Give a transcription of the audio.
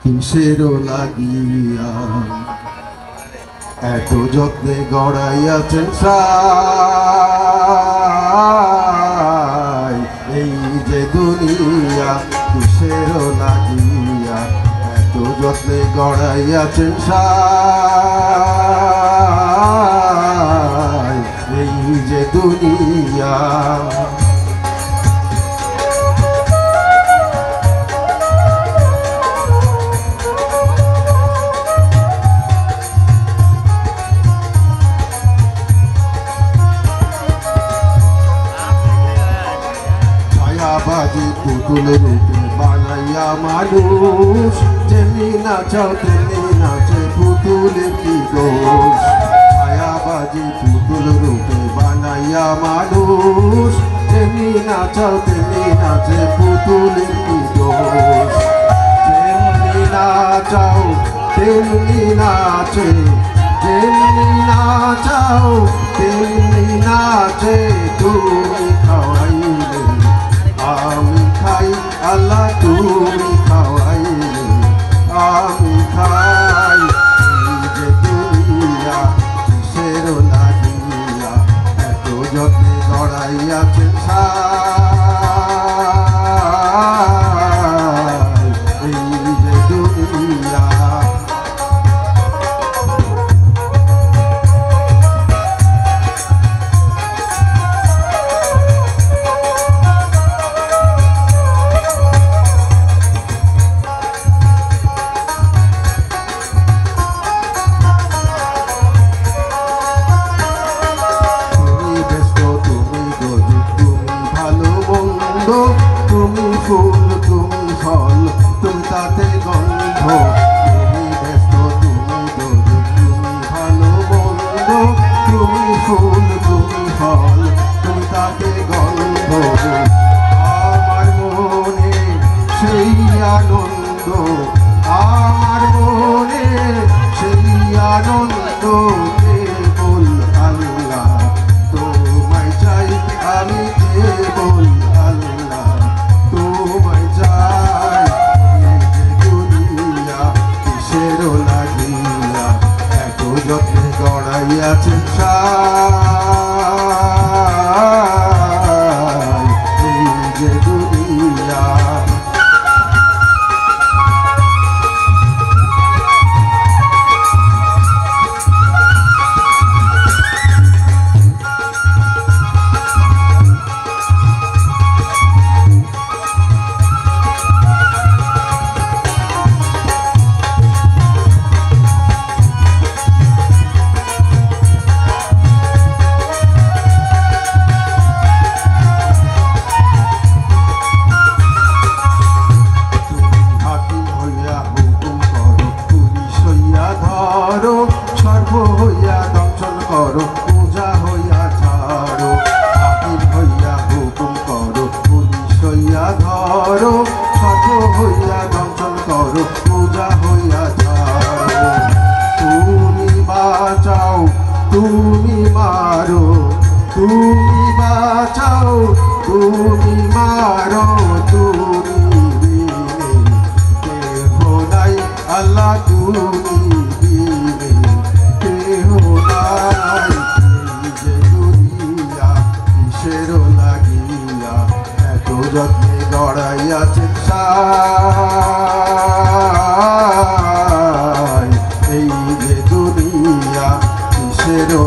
কিসেরও লাগিয়া এত যত্নে গড়াইয়াছেন সাই, এই যে দুনিয়া কিসেরও লাগিয়া এত যত্নে গড়াইয়াছেন সাই, এই যে দুনিয়া। বাজি পুতুল রূপে বানাইয়া মানুষ, যেমনি নাচাও তেমনি নাচে পুতুলের কি দোষ। ছায়াবাজি পুতুল রূপে বানাইয়া মানুষ, যেমনি নাচাও তেমনি নাচে পুতুলের কি দোষ। যেমনি নাচাও তেমনি নাচে, যেমনি নাচাও তেমনি নাচে, তুমি খাওয়াইলে আমি খাই, আল্লাহ তুমি খাওয়াইলে আমি খাই, এই যে দুনিয়া কিসেরও লাগিয়া এত যত্নে গড়াইয়াছেন সাই, এই যে দুনিয়া। তুমি ফুল তুমি ফল তুমি তাতে গন্ধ, তুমি ব্যস্ত তুমি দোষ তুমি ভালো মন্দ, তুমি ফুল তুমি ফল তুমি তাতে গন্ধ। আমার মনে সেই আনন্দ, আমার মনে সেই আনন্দ, কেবল আল্লাহ তোমায় চাই, আমি কেবল আল্লাহ তোমায় চাই, এই যে দুনিয়া কিসেরও লাগিয়া এত যত্নে গড়াইয়াছেন সাই, এই যে দুনিয়া। সর্ব হইয়া দংশন করো, পূজা হইয়া ছাড়ো, হাকিম হইয়া হুকুম করো, পুলিশ হইয়া ধরো, সর্ব হইয়া দংশন করো, পূজা হইয়া ছাড়ো। তুমি বাঁচাও তুমি মারো, তুমি বাঁচাও তুমি মারো, তুমি কেহ নাই আল্লাহ তুমি যত্নে গড়াইয়াছেন সাই, এই যে দুনিয়া কিসেরও